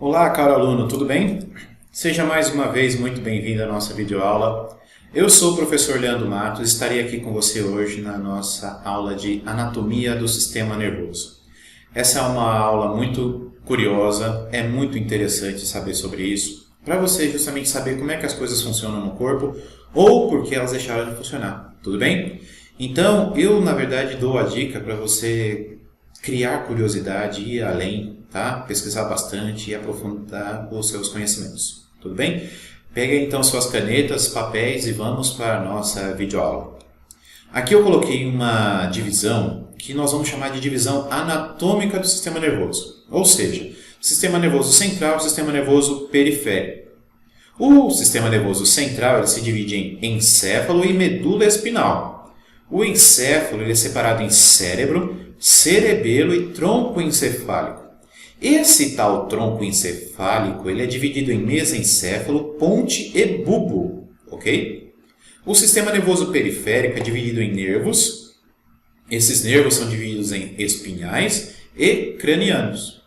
Olá, caro aluno, tudo bem? Seja mais uma vez muito bem-vindo à nossa videoaula. Eu sou o professor Leandro Matos e estarei aqui com você hoje na nossa aula de Anatomia do Sistema Nervoso. Essa é uma aula muito curiosa, é muito interessante saber sobre isso, para você justamente saber como é que as coisas funcionam no corpo ou por que elas deixaram de funcionar, tudo bem? Então, eu na verdade dou a dica para você criar curiosidade e ir além, tá? Pesquisar bastante e aprofundar os seus conhecimentos, tudo bem? Pegue então suas canetas, papéis e vamos para a nossa videoaula. Aqui eu coloquei uma divisão que nós vamos chamar de divisão anatômica do sistema nervoso, ou seja, sistema nervoso central e sistema nervoso periférico. O sistema nervoso central ele se divide em encéfalo e medula espinal. O encéfalo ele é separado em cérebro, cerebelo e tronco encefálico. Esse tal tronco encefálico ele é dividido em mesencéfalo, ponte e bulbo, ok? O sistema nervoso periférico é dividido em nervos. Esses nervos são divididos em espinhais e cranianos.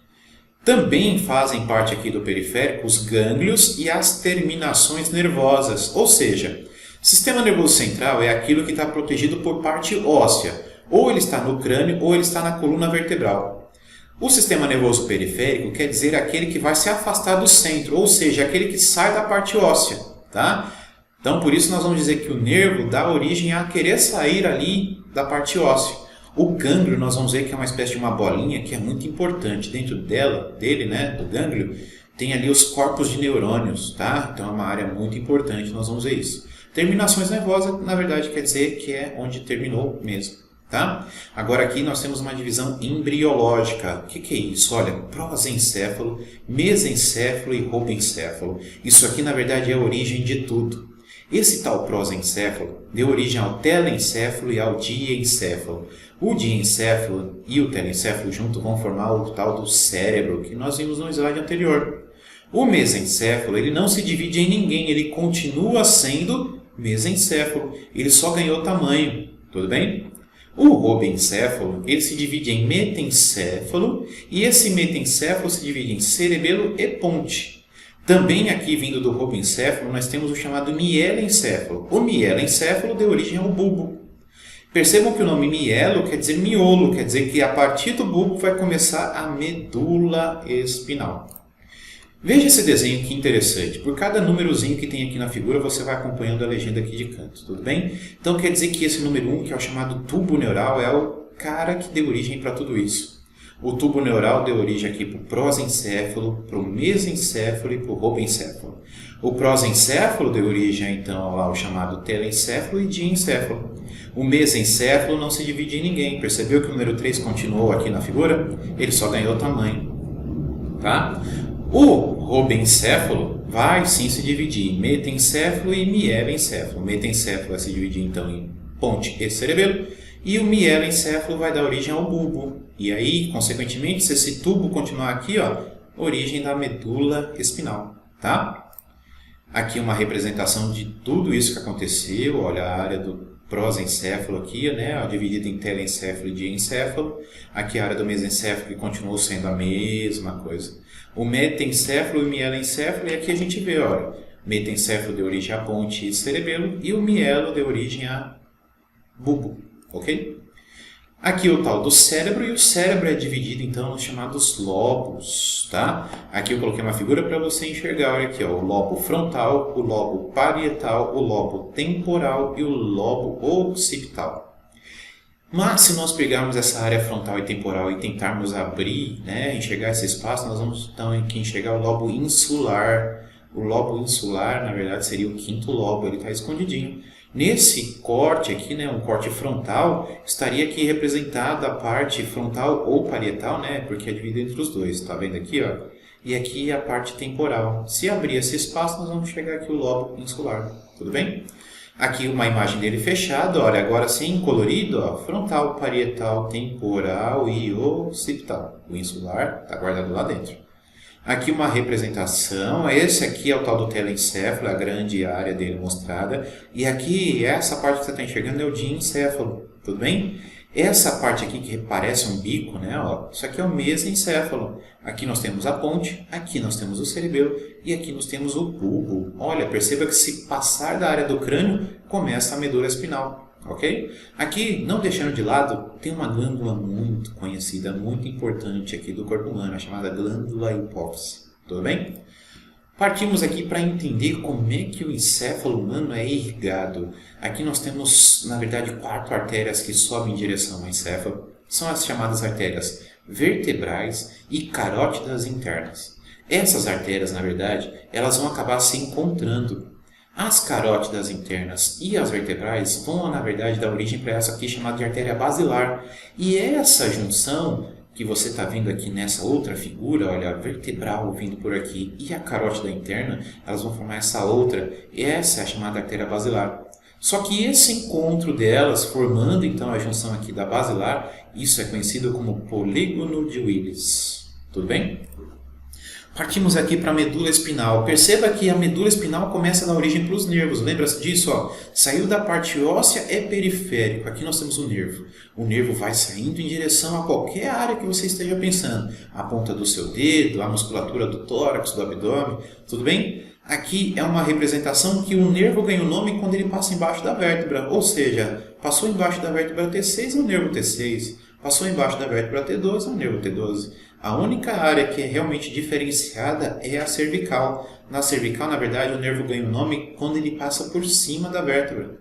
Também fazem parte aqui do periférico os gânglios e as terminações nervosas, ou seja, o sistema nervoso central é aquilo que está protegido por parte óssea, ou ele está no crânio ou ele está na coluna vertebral. O sistema nervoso periférico quer dizer aquele que vai se afastar do centro, ou seja, aquele que sai da parte óssea, tá? Então, por isso nós vamos dizer que o nervo dá origem a querer sair ali da parte óssea. O gânglio, nós vamos ver que é uma espécie de uma bolinha que é muito importante. Dentro dele, do gânglio, tem ali os corpos de neurônios, tá? Então é uma área muito importante, nós vamos ver isso. Terminações nervosas, na verdade, quer dizer que é onde terminou mesmo, tá? Agora aqui nós temos uma divisão embriológica. O que é isso? Olha, prosencéfalo, mesencéfalo e robencéfalo. Isso aqui, na verdade, é a origem de tudo. Esse tal prosencéfalo deu origem ao telencéfalo e ao diencéfalo. O diencéfalo e o telencéfalo juntos vão formar o tal do cérebro, que nós vimos no slide anterior. O mesencéfalo ele não se divide em ninguém, ele continua sendo mesencéfalo, ele só ganhou tamanho, tudo bem? O robencéfalo ele se divide em metencéfalo e esse metencéfalo se divide em cerebelo e ponte. Também aqui vindo do robencéfalo nós temos o chamado mielencéfalo. O mielencéfalo deu origem ao bulbo. Percebam que o nome mielo quer dizer miolo, quer dizer que a partir do bulbo vai começar a medula espinal. Veja esse desenho que interessante. Por cada númerozinho que tem aqui na figura, você vai acompanhando a legenda aqui de canto, tudo bem? Então quer dizer que esse número 1, que é o chamado tubo neural, é o cara que deu origem para tudo isso. O tubo neural deu origem aqui para o prosencéfalo, para o mesencéfalo e para o robencéfalo. O prosencéfalo deu origem então ao chamado telencéfalo e diencéfalo. O mesencéfalo não se divide em ninguém. Percebeu que o número 3 continuou aqui na figura? Ele só ganhou tamanho, tá? O robencéfalo vai sim se dividir em metencéfalo e mielencéfalo. O metencéfalo vai se dividir então em ponte e cerebelo e o mielencéfalo vai dar origem ao bulbo. E aí, consequentemente, se esse tubo continuar aqui, ó, origem da medula espinal, tá? Aqui uma representação de tudo isso que aconteceu, olha a área do prosencéfalo aqui, né, ó, dividida em telencéfalo e diencéfalo. Aqui a área do mesencéfalo que continuou sendo a mesma coisa. O metencéfalo e o mielencéfalo, e aqui a gente vê, olha, metencéfalo deu origem a ponte e cerebelo e o mielo deu origem a bulbo, ok? Aqui o tal do cérebro, e o cérebro é dividido então nos chamados lobos, tá? Aqui eu coloquei uma figura para você enxergar, olha aqui, ó, o lobo frontal, o lobo parietal, o lobo temporal e o lobo occipital. Mas se nós pegarmos essa área frontal e temporal e tentarmos abrir, né, enxergar esse espaço, nós vamos então aqui enxergar o lobo insular. O lobo insular, na verdade, seria o quinto lobo, ele está escondidinho. Nesse corte aqui, né, um corte frontal, estaria aqui representada a parte frontal ou parietal, né, porque é dividido entre os dois, está vendo aqui, ó? E aqui a parte temporal. Se abrir esse espaço, nós vamos chegar aqui o lobo insular, tudo bem? Aqui uma imagem dele fechada, olha, agora sim colorido, ó, frontal, parietal, temporal e occipital. O insular está guardado lá dentro. Aqui uma representação, esse aqui é o tal do telencéfalo, a grande área dele mostrada. E aqui, essa parte que você está enxergando é o diencéfalo, tudo bem? Essa parte aqui que parece um bico, né? Ó, isso aqui é o mesencéfalo. Aqui nós temos a ponte, aqui nós temos o cerebelo e aqui nós temos o bulbo. Olha, perceba que se passar da área do crânio, começa a medula espinal, ok? Aqui, não deixando de lado, tem uma glândula muito conhecida, muito importante aqui do corpo humano, a chamada glândula hipófise. Tudo bem? Partimos aqui para entender como é que o encéfalo humano é irrigado. Aqui nós temos, na verdade, 4 artérias que sobem em direção ao encéfalo. São as chamadas artérias vertebrais e carótidas internas. Essas artérias, na verdade, elas vão acabar se encontrando. As carótidas internas e as vertebrais vão, na verdade, dar origem para essa aqui chamada de artéria basilar. E essa junção que você está vendo aqui nessa outra figura, olha, a vertebral vindo por aqui e a carótida interna, elas vão formar essa outra, e essa é a chamada artéria basilar. Só que esse encontro delas, formando então a junção aqui da basilar, isso é conhecido como polígono de Willis. Tudo bem? Partimos aqui para a medula espinal. Perceba que a medula espinal começa a dar origem para os nervos. Lembra-se disso? Ó? Saiu da parte óssea, é periférico. Aqui nós temos o nervo. O nervo vai saindo em direção a qualquer área que você esteja pensando. A ponta do seu dedo, a musculatura do tórax, do abdômen. Tudo bem? Aqui é uma representação que o nervo ganha o nome quando ele passa embaixo da vértebra. Ou seja, passou embaixo da vértebra T6 é o nervo T6. Passou embaixo da vértebra T12 é o nervo T12. A única área que é realmente diferenciada é a cervical. Na cervical, na verdade, o nervo ganha o nome quando ele passa por cima da vértebra.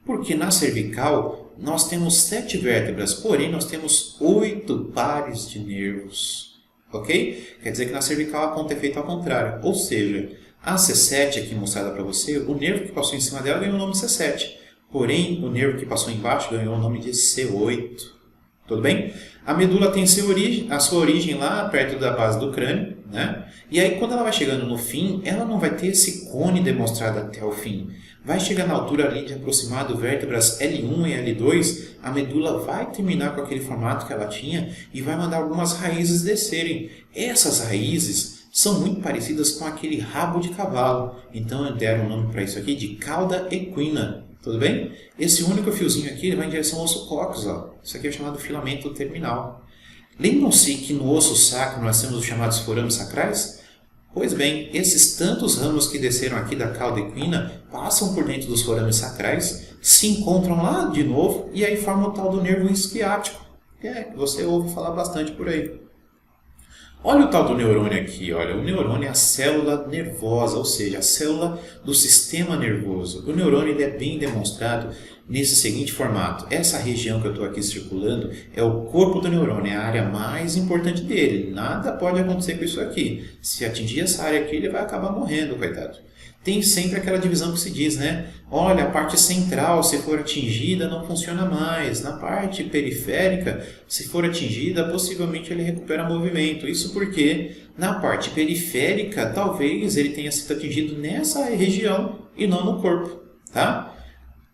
Porque na cervical nós temos 7 vértebras, porém nós temos 8 pares de nervos. Ok? Quer dizer que na cervical a conta é feita ao contrário. Ou seja, a C7 aqui mostrada para você, o nervo que passou em cima dela ganhou o nome de C7. Porém, o nervo que passou embaixo ganhou o nome de C8. Tudo bem? A medula tem a sua origem lá perto da base do crânio, né? E aí quando ela vai chegando no fim, ela não vai ter esse cone demonstrado até o fim. Vai chegar na altura ali de aproximado vértebras L1 e L2, a medula vai terminar com aquele formato que ela tinha e vai mandar algumas raízes descerem. Essas raízes são muito parecidas com aquele rabo de cavalo. Então deram o nome para isso aqui de cauda equina. Tudo bem? Esse único fiozinho aqui vai em direção ao osso cóccix. Isso aqui é chamado filamento terminal. Lembram-se que no osso sacro nós temos os chamados forames sacrais? Pois bem, esses tantos ramos que desceram aqui da cauda equina passam por dentro dos forames sacrais, se encontram lá de novo e aí formam o tal do nervo isquiático, que você ouve falar bastante por aí. Olha o tal do neurônio aqui, olha, o neurônio é a célula nervosa, ou seja, a célula do sistema nervoso. O neurônio ele é bem demonstrado nesse seguinte formato. Essa região que eu estou aqui circulando é o corpo do neurônio, é a área mais importante dele. Nada pode acontecer com isso aqui. Se atingir essa área aqui, ele vai acabar morrendo, coitado. Tem sempre aquela divisão que se diz, né? Olha, a parte central, se for atingida, não funciona mais. Na parte periférica, se for atingida, possivelmente ele recupera movimento. Isso porque na parte periférica, talvez ele tenha sido atingido nessa região e não no corpo, tá?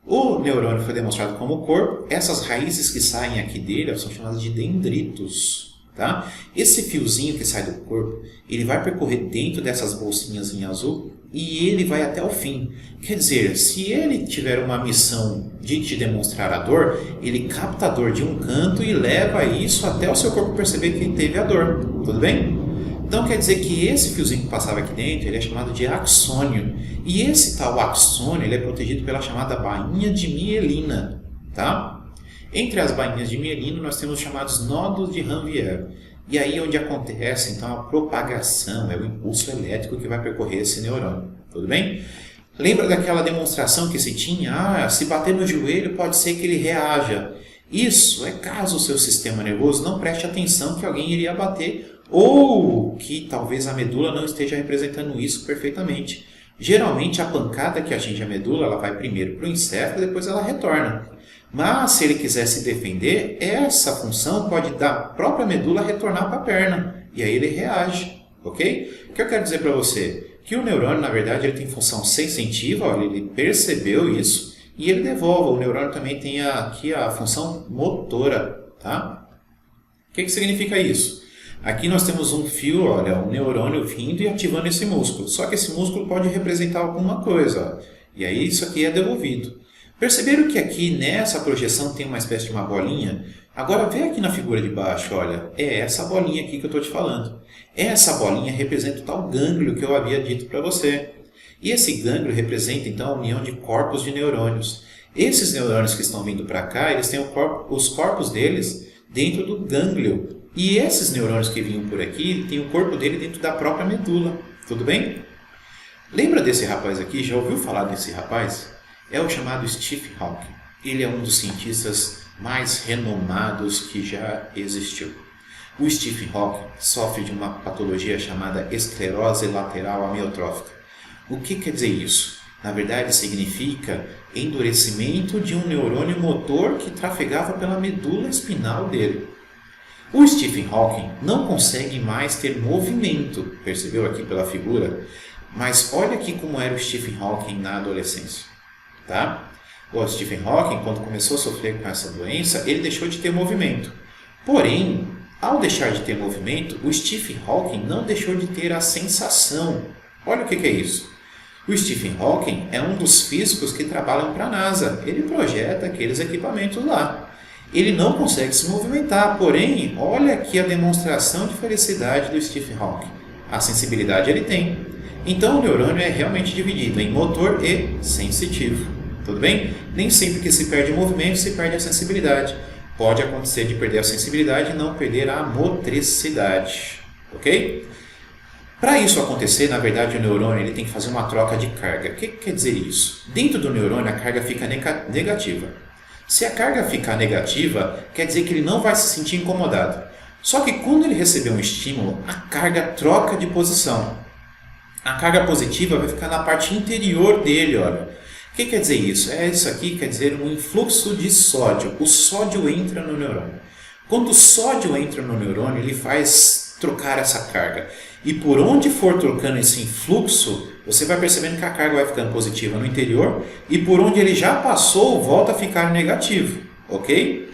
O neurônio foi demonstrado como corpo. Essas raízes que saem aqui dele são chamadas de dendritos. Tá? Esse fiozinho que sai do corpo, ele vai percorrer dentro dessas bolsinhas em azul e ele vai até o fim. Quer dizer, se ele tiver uma missão de te demonstrar a dor, ele capta a dor de um canto e leva isso até o seu corpo perceber que ele teve a dor. Tudo bem? Então quer dizer que esse fiozinho que passava aqui dentro, ele é chamado de axônio. E esse tal axônio, ele é protegido pela chamada bainha de mielina. Tá? Entre as bainhas de mielina, nós temos os chamados nódulos de Ranvier. E aí é onde acontece, então, a propagação, é o impulso elétrico que vai percorrer esse neurônio. Tudo bem? Lembra daquela demonstração que se tinha? Se bater no joelho, pode ser que ele reaja. Isso é caso o seu sistema nervoso não preste atenção que alguém iria bater ou que talvez a medula não esteja representando isso perfeitamente. Geralmente, a pancada que atinge a medula, ela vai primeiro para o encéfalo e depois ela retorna. Mas, se ele quiser se defender, essa função pode da própria medula retornar para a perna. E aí ele reage, ok? O que eu quero dizer para você? Que o neurônio, na verdade, ele tem função sensitiva, olha, ele percebeu isso e ele devolve. O neurônio também tem aqui a função motora, tá? O que significa isso? Aqui nós temos um fio, olha, um neurônio vindo e ativando esse músculo. Só que esse músculo pode representar alguma coisa, ó. E aí isso aqui é devolvido. Perceberam que aqui nessa projeção tem uma espécie de uma bolinha? Agora vê aqui na figura de baixo, olha, é essa bolinha aqui que eu estou te falando. Essa bolinha representa o tal gânglio que eu havia dito para você. E esse gânglio representa então a união de corpos de neurônios. Esses neurônios que estão vindo para cá, eles têm os corpos deles dentro do gânglio. E esses neurônios que vinham por aqui, têm o corpo dele dentro da própria medula. Tudo bem? Lembra desse rapaz aqui? Já ouviu falar desse rapaz? É o chamado Stephen Hawking. Ele é um dos cientistas mais renomados que já existiu. O Stephen Hawking sofre de uma patologia chamada esclerose lateral amiotrófica. O que quer dizer isso? Na verdade, significa endurecimento de um neurônio motor que trafegava pela medula espinal dele. O Stephen Hawking não consegue mais ter movimento, percebeu aqui pela figura? Mas olha aqui como era o Stephen Hawking na adolescência. Tá? O Stephen Hawking, quando começou a sofrer com essa doença, ele deixou de ter movimento. Porém, ao deixar de ter movimento, o Stephen Hawking não deixou de ter a sensação. Olha o que é isso. O Stephen Hawking é um dos físicos que trabalham para a NASA. Ele projeta aqueles equipamentos lá. Ele não consegue se movimentar, porém, olha aqui a demonstração de felicidade do Stephen Hawking. A sensibilidade ele tem. Então o neurônio é realmente dividido em motor e sensitivo. Tudo bem? Nem sempre que se perde o movimento, se perde a sensibilidade. Pode acontecer de perder a sensibilidade e não perder a motricidade. Ok? Para isso acontecer, na verdade, o neurônio ele tem que fazer uma troca de carga. O que quer dizer isso? Dentro do neurônio, a carga fica negativa. Se a carga ficar negativa, quer dizer que ele não vai se sentir incomodado. Só que quando ele receber um estímulo, a carga troca de posição. A carga positiva vai ficar na parte interior dele, olha. O que quer dizer isso? Isso aqui quer dizer um influxo de sódio. O sódio entra no neurônio. Quando o sódio entra no neurônio, ele faz trocar essa carga. E por onde for trocando esse influxo, você vai percebendo que a carga vai ficando positiva no interior e por onde ele já passou, volta a ficar negativo, ok?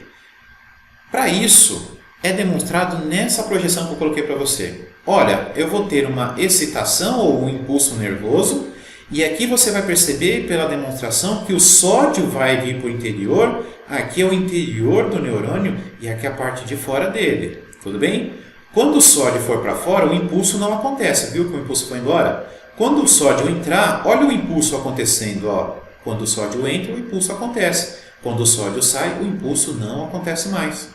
Para isso, é demonstrado nessa projeção que eu coloquei para você. Olha, eu vou ter uma excitação ou um impulso nervoso e aqui você vai perceber pela demonstração que o sódio vai vir para o interior, aqui é o interior do neurônio e aqui é a parte de fora dele, tudo bem? Quando o sódio for para fora, o impulso não acontece, viu que o impulso foi embora? Quando o sódio entrar, olha o impulso acontecendo, ó. Quando o sódio entra, o impulso acontece. Quando o sódio sai, o impulso não acontece mais.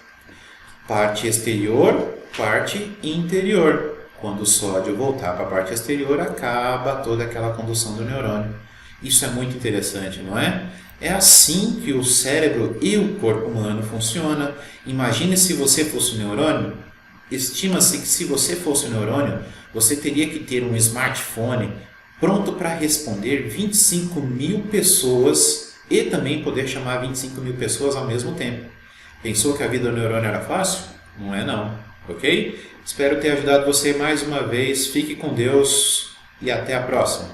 Parte exterior, parte interior. Quando o sódio voltar para a parte exterior, acaba toda aquela condução do neurônio. Isso é muito interessante, não é? É assim que o cérebro e o corpo humano funcionam. Imagine se você fosse um neurônio. Estima-se que se você fosse um neurônio, você teria que ter um smartphone pronto para responder 25 mil pessoas e também poder chamar 25 mil pessoas ao mesmo tempo. Pensou que a vida do neurônio era fácil? Não é não, ok? Espero ter ajudado você mais uma vez. Fique com Deus e até a próxima.